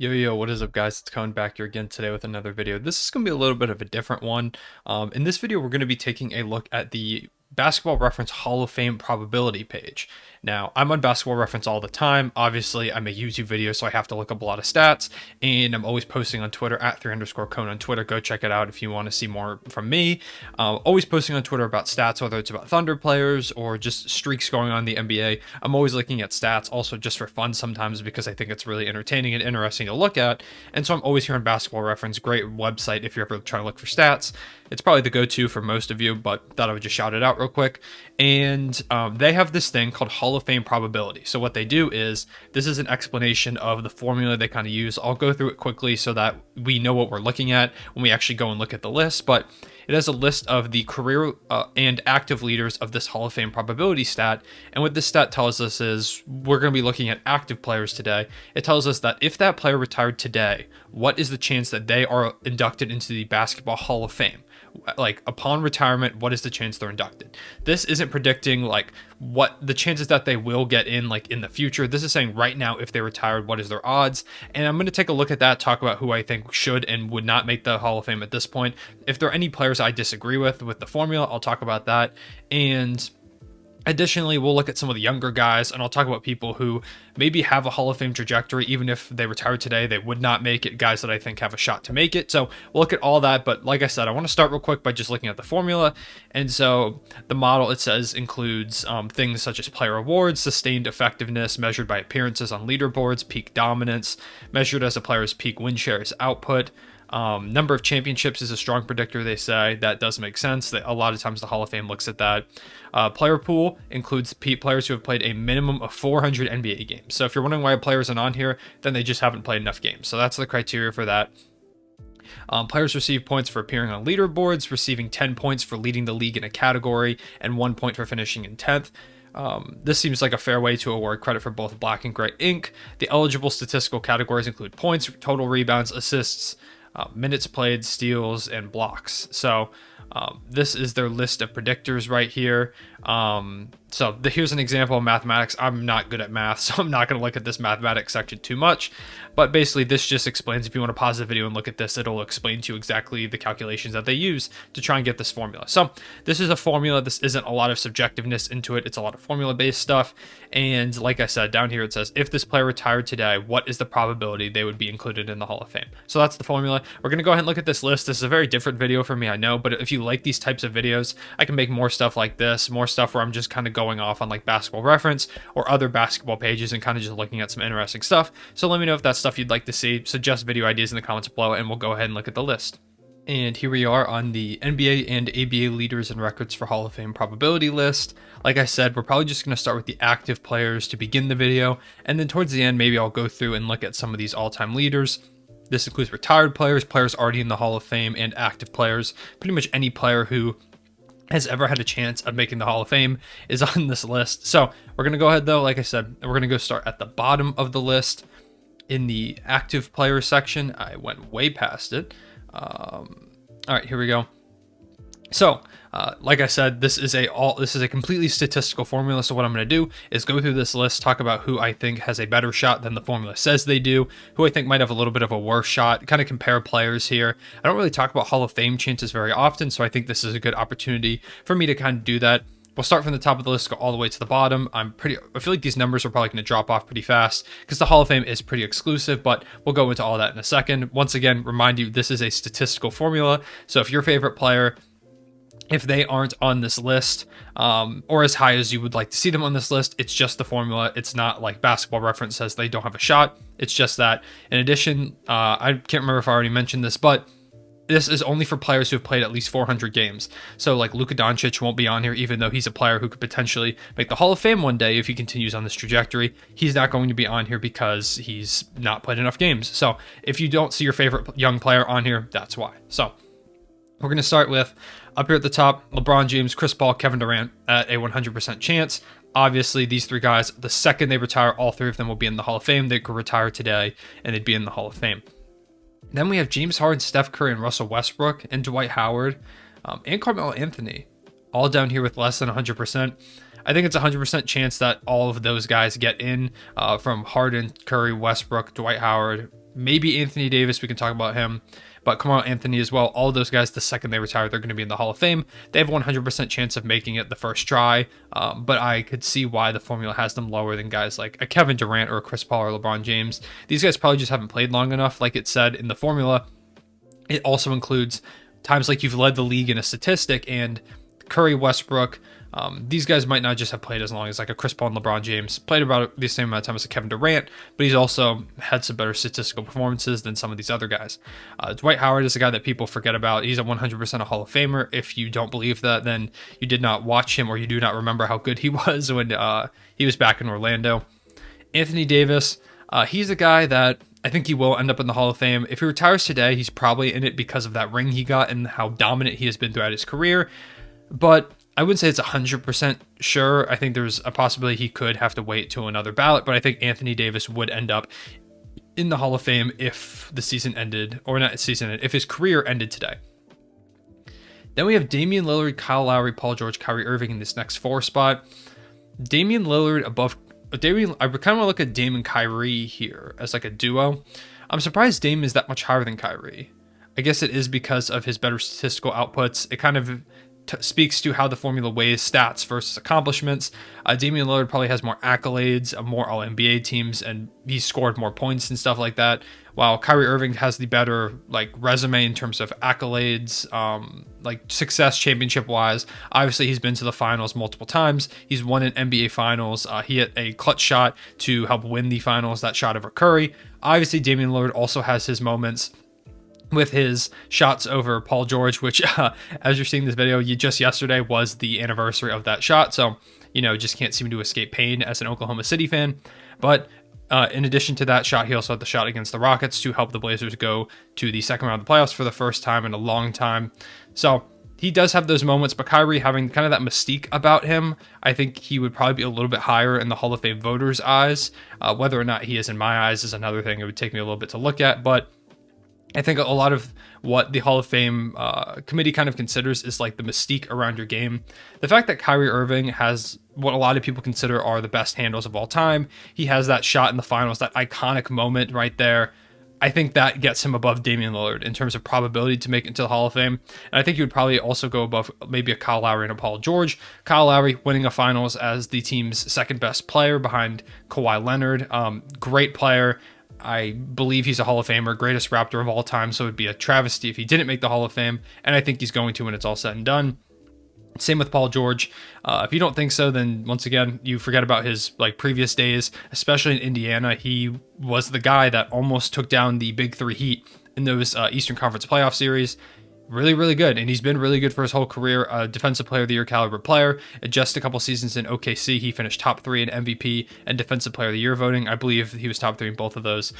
Yo, what is up, guys? It's coming back here again today with another video. This is going to be a little bit of a different one. In this video, we're going to be taking a look at the Basketball Reference Hall of Fame probability page. Now, I'm on Basketball Reference all the time. Obviously, I make YouTube videos, so I have to look up a lot of stats, and I'm always posting on Twitter at 3_Cone on Twitter. Go check it out if you want to see more from me. Always posting on Twitter about stats, whether it's about Thunder players or just streaks going on in the NBA. I'm always looking at stats, also just for fun sometimes because I think it's really entertaining and interesting to look at. And so I'm always here on Basketball Reference. Great website if you're ever trying to look for stats. It's probably the go-to for most of you, but thought I would just shout it out real quick. And they have this thing called Hall of Fame probability. So what they do is, this is an explanation of the formula they kind of use. I'll go through it quickly so that we know what we're looking at when we actually go and look at the list. But it has a list of the career and active leaders of this Hall of Fame probability stat. And what this stat tells us is, we're going to be looking at active players today. It tells us that if that player retired today, what is the chance that they are inducted into the Basketball Hall of Fame? Like, upon retirement, what is the chance they're inducted? This isn't predicting like what the chances that they will get in like in the future. This is saying right now, if they retired, what is their odds? And I'm going to take a look at that, talk about who I think should and would not make the Hall of Fame at this point. If there are any players I disagree with the formula, I'll talk about that. And additionally, we'll look at some of the younger guys, and I'll talk about people who maybe have a Hall of Fame trajectory. Even if they retired today, they would not make it. Guys that I think have a shot to make it. So we'll look at all that. But like I said, I want to start real quick by just looking at the formula. And so the model, it says, includes things such as player awards, sustained effectiveness measured by appearances on leaderboards, peak dominance measured as a player's peak win shares output. Number of championships is a strong predictor, they say. That does make sense. A lot of times the Hall of Fame looks at that. Player pool includes players who have played a minimum of 400 NBA games. So if you're wondering why a player isn't on here, then they just haven't played enough games. So that's the criteria for that. Players receive points for appearing on leaderboards, receiving 10 points for leading the league in a category, and 1 point for finishing in 10th. This seems like a fair way to award credit for both black and gray ink. The eligible statistical categories include points, total rebounds, assists, minutes played, steals, and blocks. So this is their list of predictors right here. Here's an example of mathematics. I'm not good at math, so I'm not going to look at this mathematics section too much. But basically, this just explains, if you want to pause the video and look at this, it'll explain to you exactly the calculations that they use to try and get this formula. So this is a formula. This isn't a lot of subjectiveness into it. It's a lot of formula-based stuff. And like I said, down here it says, if this player retired today, what is the probability they would be included in the Hall of Fame? So that's the formula. We're going to go ahead and look at this list. This is a very different video for me, I know, but if you like these types of videos, I can make more stuff like this, more stuff where I'm just kind of going off on like Basketball Reference or other basketball pages and kind of just looking at some interesting stuff. So let me know if that's stuff you'd like to see. Suggest video ideas in the comments below, and we'll go ahead and look at the list. And here we are on the NBA and ABA leaders and records for Hall of Fame probability list. Like I said, we're probably just going to start with the active players to begin the video, and then towards the end, maybe I'll go through and look at some of these all-time leaders. This includes retired players, players already in the Hall of Fame, and active players. Pretty much any player who has ever had a chance of making the Hall of Fame is on this list. So we're going to go ahead, though, like I said, we're going to go start at the bottom of the list. In the active player section, I went way past it. All right, here we go. So, like I said, this is a completely statistical formula. So what I'm going to do is go through this list, talk about who I think has a better shot than the formula says they do, who I think might have a little bit of a worse shot, kind of compare players here. I don't really talk about Hall of Fame chances very often, so I think this is a good opportunity for me to kind of do that. We'll start from the top of the list, go all the way to the bottom. I feel like these numbers are probably going to drop off pretty fast because the Hall of Fame is pretty exclusive, but we'll go into all that in a second. Once again, remind you, this is a statistical formula. So if your favorite player, if they aren't on this list, or as high as you would like to see them on this list, it's just the formula. It's not like Basketball Reference says they don't have a shot. It's just that. In addition, I can't remember if I already mentioned this, but this is only for players who have played at least 400 games. So like Luka Doncic won't be on here, even though he's a player who could potentially make the Hall of Fame one day if he continues on this trajectory. He's not going to be on here because he's not played enough games. So if you don't see your favorite young player on here, that's why. So we're going to start with, up here at the top, LeBron James, Chris Paul, Kevin Durant at a 100% chance. Obviously, these three guys, the second they retire, all three of them will be in the Hall of Fame. They could retire today and they'd be in the Hall of Fame. Then we have James Harden, Steph Curry, and Russell Westbrook, and Dwight Howard, and Carmelo Anthony, all down here with less than 100%. I think it's a 100% chance that all of those guys get in, from Harden, Curry, Westbrook, Dwight Howard, Maybe Anthony Davis, we can talk about him, but Carmelo Anthony as well. All of those guys, the second they retire, they're going to be in the Hall of Fame. They have 100% chance of making it the first try, but I could see why the formula has them lower than guys like a Kevin Durant or a Chris Paul or LeBron James. These guys probably just haven't played long enough. Like it said in the formula, it also includes times like you've led the league in a statistic, and Curry, Westbrook, these guys might not just have played as long as like a Chris Paul and LeBron James, played about the same amount of time as a Kevin Durant, but he's also had some better statistical performances than some of these other guys. Dwight Howard is a guy that people forget about. He's a 100% a Hall of Famer. If you don't believe that, then you did not watch him, or you do not remember how good he was when he was back in Orlando. Anthony Davis, he's a guy that I think he will end up in the Hall of Fame. If he retires today, he's probably in it because of that ring he got and how dominant he has been throughout his career. But I wouldn't say it's 100% sure. I think there's a possibility he could have to wait till another ballot, but I think Anthony Davis would end up in the Hall of Fame if the season ended, or not season ended, if his career ended today. Then we have Damian Lillard, Kyle Lowry, Paul George, Kyrie Irving in this next 4 spot. Damian Lillard above Damian. I kind of want to look at Dame and Kyrie here as like a duo. I'm surprised Dame is that much higher than Kyrie. I guess it is because of his better statistical outputs. It kind of speaks to how the formula weighs stats versus accomplishments. Damian Lillard probably has more accolades, more All-NBA teams, and he's scored more points and stuff like that, while Kyrie Irving has the better like resume in terms of accolades, like success championship-wise. Obviously, he's been to the finals multiple times. He's won an NBA Finals. He hit a clutch shot to help win the finals, that shot over Curry. Obviously, Damian Lillard also has his moments with his shots over Paul George, which, as you're seeing this video, just yesterday was the anniversary of that shot. So, just can't seem to escape pain as an Oklahoma City fan. But in addition to that shot, he also had the shot against the Rockets to help the Blazers go to the second round of the playoffs for the first time in a long time. So he does have those moments, but Kyrie having kind of that mystique about him, I think he would probably be a little bit higher in the Hall of Fame voters' eyes. Whether or not he is in my eyes is another thing. It would take me a little bit to look at, but I think a lot of what the Hall of Fame committee kind of considers is like the mystique around your game. The fact that Kyrie Irving has what a lot of people consider are the best handles of all time. He has that shot in the finals, that iconic moment right there. I think that gets him above Damian Lillard in terms of probability to make it into the Hall of Fame. And I think he would probably also go above maybe a Kyle Lowry and a Paul George. Kyle Lowry winning a finals as the team's second best player behind Kawhi Leonard. Great player. I believe he's a Hall of Famer, greatest Raptor of all time, so it would be a travesty if he didn't make the Hall of Fame, and I think he's going to when it's all said and done. Same with Paul George. If you don't think so, then once again, you forget about his previous days, especially in Indiana. He was the guy that almost took down the Big Three Heat in those Eastern Conference playoff series. Really, really good, and he's been really good for his whole career. Defensive Player of the Year caliber player. Just a couple seasons in OKC, he finished top 3 in MVP and Defensive Player of the Year voting. I believe he was top 3 in both of those.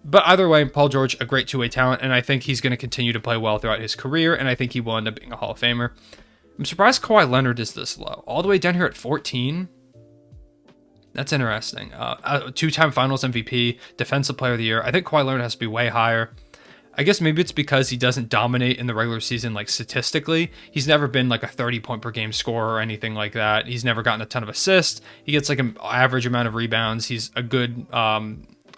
But either way, Paul George, a great two-way talent, and I think he's going to continue to play well throughout his career, and I think he will end up being a Hall of Famer. I'm surprised Kawhi Leonard is this low. All the way down here at 14? That's interesting. Two-time Finals MVP, Defensive Player of the Year. I think Kawhi Leonard has to be way higher. I guess maybe it's because he doesn't dominate in the regular season, statistically. He's never been a 30-point per game scorer or anything like that. He's never gotten a ton of assists. He gets an average amount of rebounds. He's a good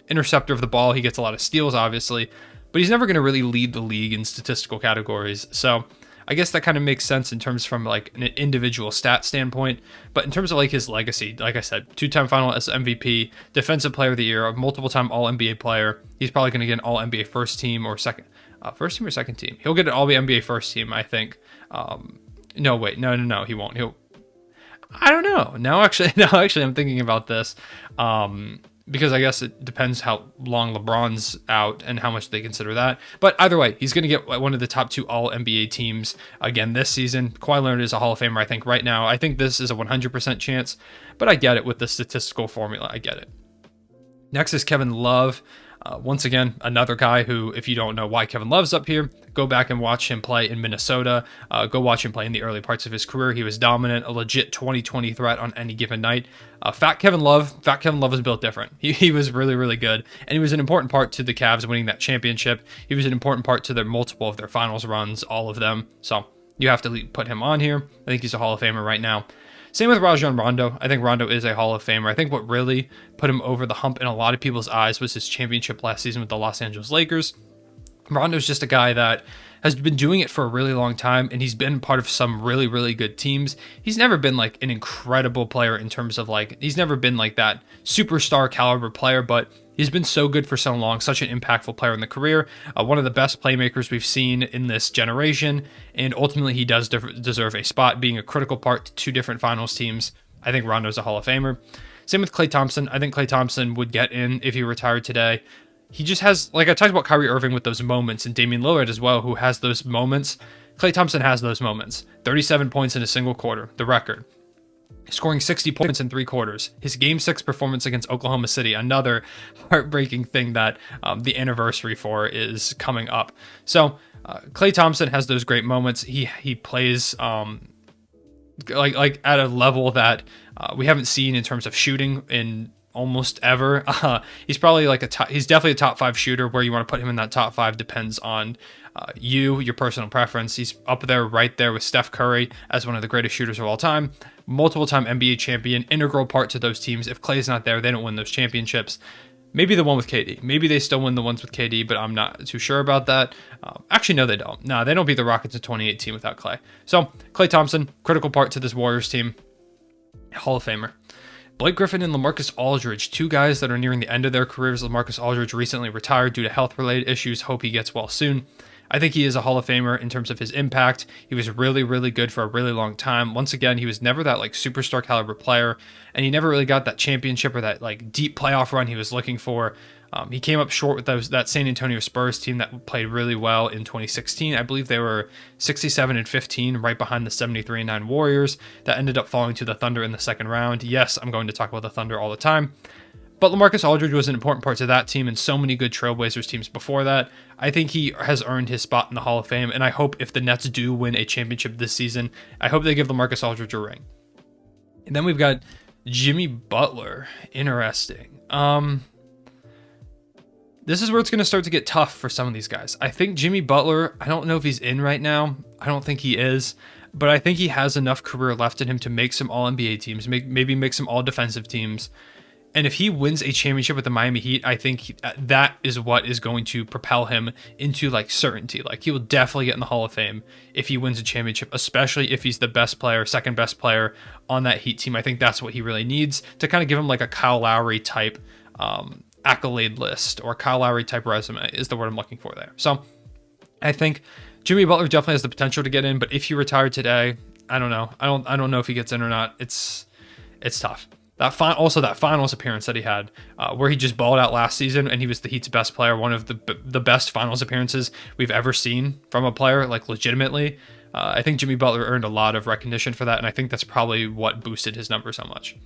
interceptor of the ball. He gets a lot of steals, obviously, but he's never going to really lead the league in statistical categories. So I guess that kind of makes sense in terms from an individual stat standpoint, but in terms of his legacy, like I said, two-time final as MVP, Defensive Player of the Year, a multiple-time All-NBA player. He's probably going to get an All-NBA first team or second team. He'll get an All-NBA first team, I think. No, he won't. I don't know. Now, actually, I'm thinking about this. Because I guess it depends how long LeBron's out and how much they consider that. But either way, he's going to get one of the top 2 All-NBA teams again this season. Kawhi Leonard is a Hall of Famer, I think, right now. I think this is a 100% chance, but I get it with the statistical formula. I get it. Next is Kevin Love. Once again, another guy who, if you don't know why Kevin Love's up here, go back and watch him play in Minnesota. Go watch him play in the early parts of his career. He was dominant, a legit 20-20 threat on any given night. Fat Kevin Love was built different. He was really, really good, and he was an important part to the Cavs winning that championship. He was an important part to their multiple of their finals runs, all of them. So you have to put him on here. I think he's a Hall of Famer right now. Same with Rajon Rondo. I think Rondo is a Hall of Famer. I think what really put him over the hump in a lot of people's eyes was his championship last season with the Los Angeles Lakers. Rondo's just a guy that has been doing it for a really long time, and he's been part of some really, really good teams. He's never been like an incredible player in terms of like, he's never been like that superstar caliber player, but he's been so good for so long, such an impactful player in the career, one of the best playmakers we've seen in this generation, and ultimately he does deserve a spot, being a critical part to 2 different finals teams. I think Rondo's a Hall of Famer. Same with Klay Thompson. I think Klay Thompson would get in if he retired today. He just has, like I talked about Kyrie Irving with those moments, and Damian Lillard as well, who has those moments. Klay Thompson has those moments. 37 points in a single quarter, the record. Scoring 60 points in 3 quarters. His Game 6 performance against Oklahoma City, another heartbreaking thing that the anniversary for is coming up. So Klay Thompson has those great moments. He plays like at a level that we haven't seen in terms of shooting in almost ever. He's probably like he's definitely a top 5 shooter. Where you want to put him in that top 5 depends on your personal preference. He's up there, right there with Steph Curry as one of the greatest shooters of all time. Multiple time NBA champion, integral part to those teams. If Klay's not there, they don't win those championships. Maybe the one with KD. Maybe they still win the ones with KD, but I'm not too sure about that. Actually, no, they don't. No, they don't beat the Rockets in 2018 without Klay. So Klay Thompson, critical part to this Warriors team. Hall of Famer. Blake Griffin and Lamarcus Aldridge, 2 guys that are nearing the end of their careers. Lamarcus Aldridge recently retired due to health-related issues. Hope he gets well soon. I think he is a Hall of Famer in terms of his impact. He was really, really good for a really long time. Once again, he was never that like superstar caliber player, and he never really got that championship or that like deep playoff run he was looking for. He came up short with that San Antonio Spurs team that played really well in 2016. I believe they were 67-15, right behind the 73-9 Warriors that ended up falling to the Thunder in the second round. Yes, I'm going to talk about the Thunder all the time. But Lamarcus Aldridge was an important part to that team and so many good Trailblazers teams before that. I think he has earned his spot in the Hall of Fame, and I hope if the Nets do win a championship this season, I hope they give Lamarcus Aldridge a ring. And then we've got Jimmy Butler. Interesting. This is where it's going to start to get tough for some of these guys. I think Jimmy Butler, I don't know if he's in right now. I don't think he is, but I think he has enough career left in him to make some All-NBA teams, maybe make some All-Defensive teams. And if he wins a championship with the Miami Heat, I think that is what is going to propel him into like certainty. Like he will definitely get in the Hall of Fame if he wins a championship, especially if he's the best player, second best player on that Heat team. I think that's what he really needs to kind of give him like a Kyle Lowry type accolade list, or Kyle Lowry type resume is the word I'm looking for there. So I think Jimmy Butler definitely has the potential to get in, but if he retired today, I don't know. I don't know if he gets in or not. It's tough. That finals appearance that he had, where he just balled out last season, and he was the Heat's best player, one of the best finals appearances we've ever seen from a player, like legitimately. I think Jimmy Butler earned a lot of recognition for that, and I think that's probably what boosted his numbers so much.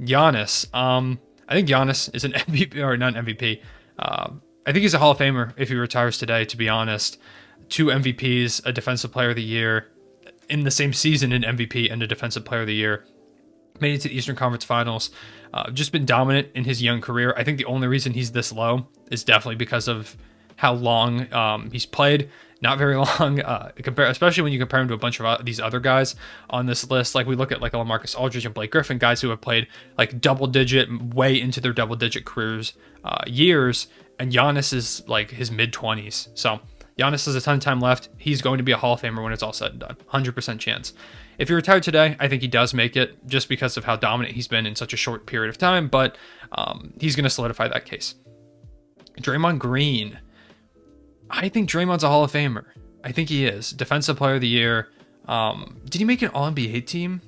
Giannis, I think Giannis is an MVP, or not an MVP. I think he's a Hall of Famer if he retires today, to be honest. 2 MVPs, a Defensive Player of the Year, in the same season, an MVP and a Defensive Player of the Year. Made it to the Eastern Conference Finals. Just been dominant in his young career. I think the only reason he's this low is definitely because of how long he's played. Not very long, especially when you compare him to a bunch of these other guys on this list. Like we look at like Lamarcus Aldridge and Blake Griffin, guys who have played like double-digit, way into their double-digit careers, years, and Giannis is like his mid-20s. So Giannis has a ton of time left. He's going to be a Hall of Famer when it's all said and done. 100% chance. If he retired today, I think he does make it just because of how dominant he's been in such a short period of time, but he's going to solidify that case. Draymond Green. I think Draymond's a Hall of Famer. I think he is. Defensive Player of the Year. Did he make an All-NBA team?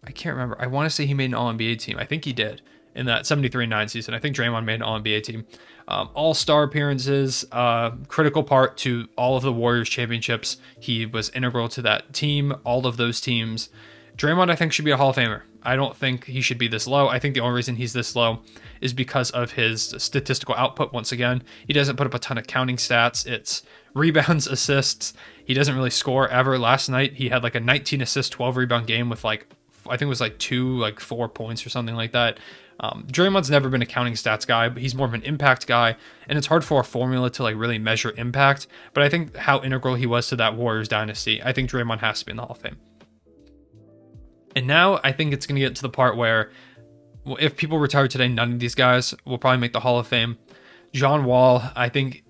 I can't remember. I want to say he made an All-NBA team. I think he did in that 73-9 season. I think Draymond made an All-NBA team. All-Star appearances, critical part to all of the Warriors championships. He was integral to that team, all of those teams. Draymond, I think, should be a Hall of Famer. I don't think he should be this low. I think the only reason he's this low is because of his statistical output. Once again, he doesn't put up a ton of counting stats. It's rebounds, assists. He doesn't really score ever. Last night, he had like a 19 assist, 12 rebound game with like, I think it was like 4 points or something like that. Draymond's never been a counting stats guy, but he's more of an impact guy, and it's hard for a formula to like really measure impact. But I think how integral he was to that Warriors dynasty, I think Draymond has to be in the Hall of Fame. And now I think it's going to get to the part where if people retire today, none of these guys will probably make the Hall of Fame. John Wall, I think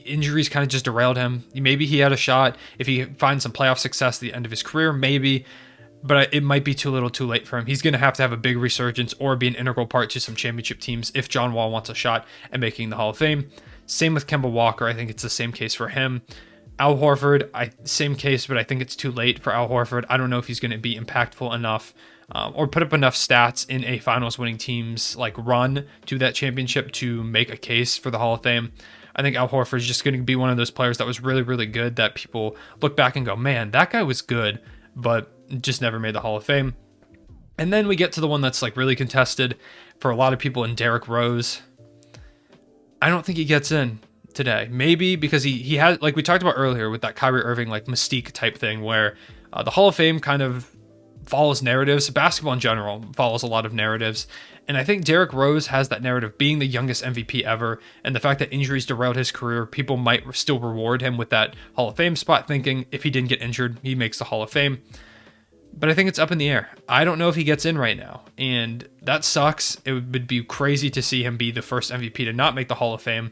injuries kind of just derailed him. Maybe he had a shot if he finds some playoff success at the end of his career, maybe, but it might be too little too late for him. He's going to have a big resurgence or be an integral part to some championship teams if John Wall wants a shot at making the Hall of Fame. Same with Kemba Walker. I think it's the same case for him. Al Horford, same case, but I think it's too late for Al Horford. I don't know if he's going to be impactful enough or put up enough stats in a finals winning team's like run to that championship to make a case for the Hall of Fame. I think Al Horford is just going to be one of those players that was really, really good that people look back and go, man, that guy was good, but just never made the Hall of Fame. And then we get to the one that's like really contested for a lot of people in Derrick Rose. I don't think he gets in today. Maybe because he had, like we talked about earlier with that Kyrie Irving like mystique type thing where the Hall of Fame kind of follows narratives. Basketball in general follows a lot of narratives. And I think Derrick Rose has that narrative being the youngest MVP ever. And the fact that injuries derailed his career, people might still reward him with that Hall of Fame spot, thinking if he didn't get injured, he makes the Hall of Fame. But I think it's up in the air. I don't know if he gets in right now. And that sucks. It would be crazy to see him be the first MVP to not make the Hall of Fame.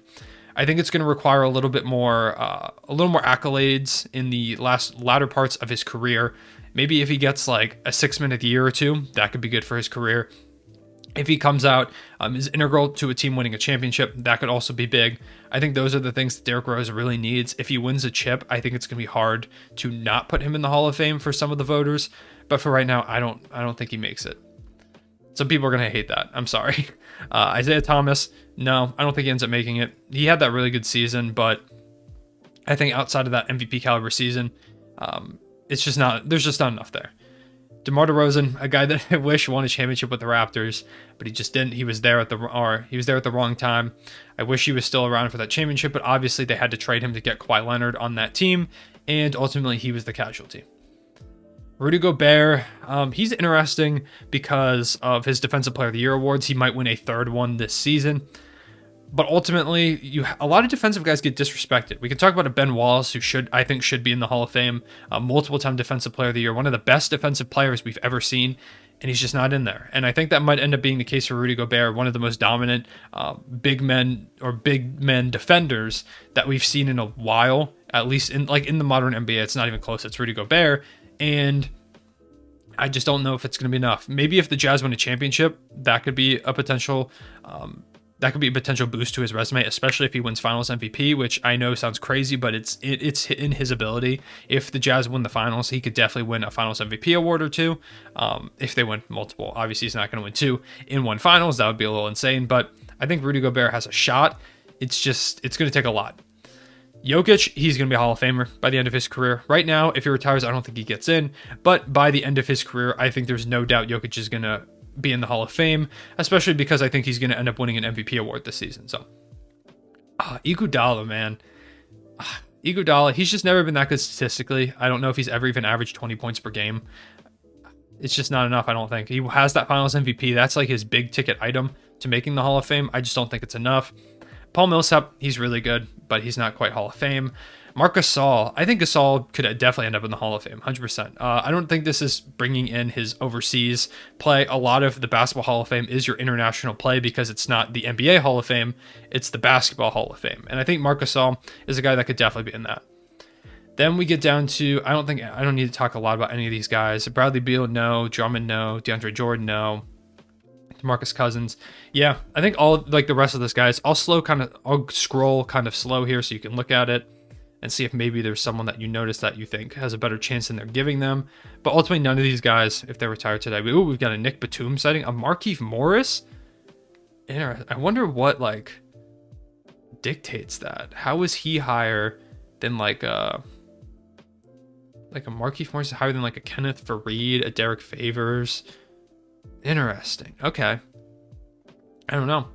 I think it's going to require a little more accolades in the latter parts of his career. Maybe if he gets like a 6-man of the year or two, that could be good for his career. If he comes out, is integral to a team winning a championship, that could also be big. I think those are the things that Derrick Rose really needs. If he wins a chip, I think it's going to be hard to not put him in the Hall of Fame for some of the voters. But for right now, I don't think he makes it. Some people are going to hate that. I'm sorry. Isaiah Thomas, no, I don't think he ends up making it. He had that really good season, but I think outside of that MVP caliber season, there's just not enough there. Demar Derozan, a guy that I wish won a championship with the Raptors, but he just didn't. He was there at the wrong time. I wish he was still around for that championship, but obviously they had to trade him to get Kawhi Leonard on that team, and ultimately he was the casualty. Rudy Gobert, he's interesting because of his Defensive Player of the Year awards. He might win a third one this season. But ultimately, a lot of defensive guys get disrespected. We can talk about a Ben Wallace, who I think should be in the Hall of Fame, multiple-time Defensive Player of the Year, one of the best defensive players we've ever seen, and he's just not in there. And I think that might end up being the case for Rudy Gobert, one of the most dominant big men defenders that we've seen in a while, at least in the modern NBA. It's not even close. It's Rudy Gobert, and I just don't know if it's going to be enough. Maybe if the Jazz win a championship, that could be a potential. That could be a potential boost to his resume, especially if he wins Finals MVP, which I know sounds crazy, but it's in his ability. If the Jazz win the Finals, he could definitely win a Finals MVP award or two. If they win multiple, obviously he's not going to win two in one Finals. That would be a little insane, but I think Rudy Gobert has a shot. It's going to take a lot. Jokic, he's going to be a Hall of Famer by the end of his career. Right now, if he retires, I don't think he gets in, but by the end of his career, I think there's no doubt Jokic is going to be in the Hall of Fame, especially because I think he's going to end up winning an MVP award this season. So, Iguodala, man. Iguodala, he's just never been that good statistically. I don't know if he's ever even averaged 20 points per game. It's just not enough, I don't think. He has that Finals MVP. That's like his big ticket item to making the Hall of Fame. I just don't think it's enough. Paul Millsap, he's really good, but he's not quite Hall of Fame. Marc Gasol, I think Gasol could definitely end up in the Hall of Fame, 100%. I don't think this is bringing in his overseas play. A lot of the Basketball Hall of Fame is your international play because it's not the NBA Hall of Fame, it's the Basketball Hall of Fame. And I think Marc Gasol is a guy that could definitely be in that. Then we get down to, I don't need to talk a lot about any of these guys. Bradley Beal, no. Drummond, no. DeAndre Jordan, no. DeMarcus Cousins. Yeah, I think all like the rest of this guys, I'll scroll kind of slow here so you can look at it and see if maybe there's someone that you notice that you think has a better chance than they're giving them. But ultimately, none of these guys, if they retire today, we've got a Nick Batum sighting, a Markieff Morris. I wonder what like dictates that. How is he higher than like a Markieff Morris, higher than like a Kenneth Faried, a Derek Favors? Interesting. Okay. I don't know.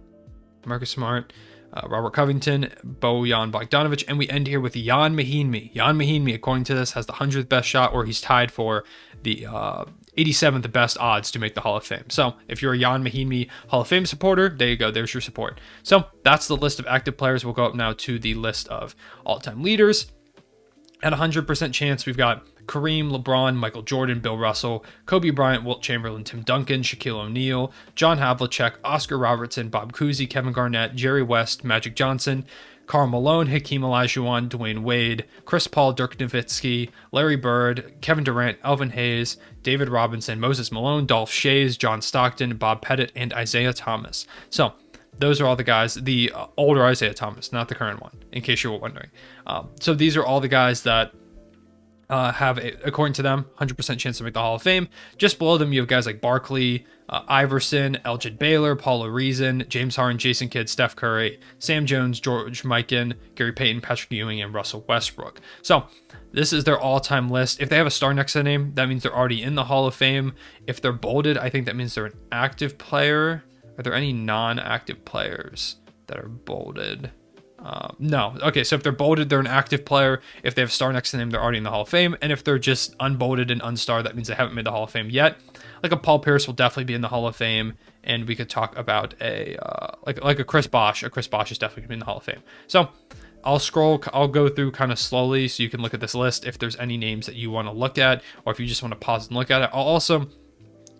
Marcus Smart, Robert Covington, Bojan Bogdanovic, and we end here with Jan Mahinmi. Jan Mahinmi, according to this, has the 100th best shot, or he's tied for the 87th best odds to make the Hall of Fame. So if you're a Jan Mahinmi Hall of Fame supporter, there you go. There's your support. So that's the list of active players. We'll go up now to the list of all-time leaders. At 100% chance, we've got Kareem, LeBron, Michael Jordan, Bill Russell, Kobe Bryant, Wilt Chamberlain, Tim Duncan, Shaquille O'Neal, John Havlicek, Oscar Robertson, Bob Cousy, Kevin Garnett, Jerry West, Magic Johnson, Karl Malone, Hakeem Olajuwon, Dwayne Wade, Chris Paul, Dirk Nowitzki, Larry Bird, Kevin Durant, Elvin Hayes, David Robinson, Moses Malone, Dolph Schayes, John Stockton, Bob Pettit, and Isaiah Thomas. So those are all the guys, the older Isaiah Thomas, not the current one, in case you were wondering. So these are all the guys that have, according to them, 100% chance to make the Hall of Fame. Just below them, you have guys like Barkley, Iverson, Elgin Baylor, Paul Reason, James Harden, Jason Kidd, Steph Curry, Sam Jones, George Mikan, Gary Payton, Patrick Ewing, and Russell Westbrook. So this is their all-time list. If they have a star next to the name, that means they're already in the Hall of Fame. If they're bolded, I think that means they're an active player. Are there any non-active players that are bolded? No. Okay, so if they're bolded, they're an active player. If they have a star next to them, they're already in the Hall of Fame. And if they're just unbolded and unstarred, that means they haven't made the Hall of Fame yet. Like a Paul Pierce will definitely be in the Hall of Fame. And we could talk about a like a Chris Bosh. A Chris Bosh is definitely going to be in the Hall of Fame. So I'll go through kind of slowly so you can look at this list if there's any names that you want to look at, or if you just want to pause and look at it. I'll also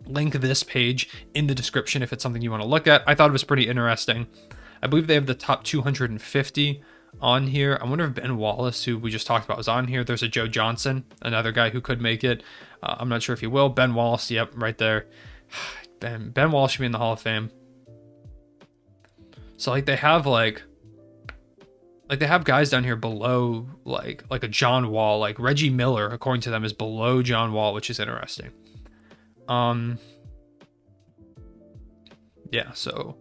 link this page in the description if it's something you want to look at. I thought it was pretty interesting. I believe they have the top 250 on here. I wonder if Ben Wallace, who we just talked about, is on here. There's a Joe Johnson, another guy who could make it. I'm not sure if he will. Ben Wallace, yep, right there. Ben Wallace should be in the Hall of Fame. So like they have they have guys down here below like a John Wall, like Reggie Miller, according to them, is below John Wall, which is interesting. Yeah, so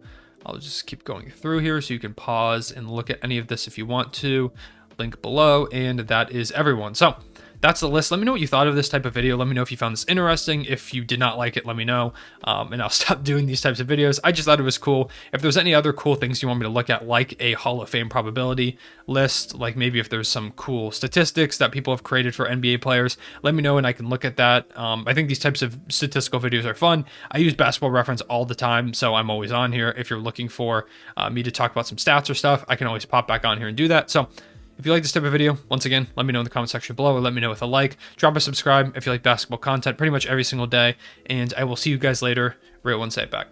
I'll just keep going through here so you can pause and look at any of this if you want to. Link below, and that is everyone. So that's the list. Let me know what you thought of this type of video. Let me know if you found this interesting. If you did not like it, let me know, and I'll stop doing these types of videos. I just thought it was cool. If there's any other cool things you want me to look at, like a Hall of Fame probability list, like maybe if there's some cool statistics that people have created for NBA players, let me know and I can look at that. I think these types of statistical videos are fun. I use Basketball Reference all the time, so I'm always on here. If you're looking for me to talk about some stats or stuff, I can always pop back on here and do that. So if you like this type of video, once again, let me know in the comment section below, or let me know with a like. Drop a subscribe if you like basketball content pretty much every single day, and I will see you guys later. Real One, say it back.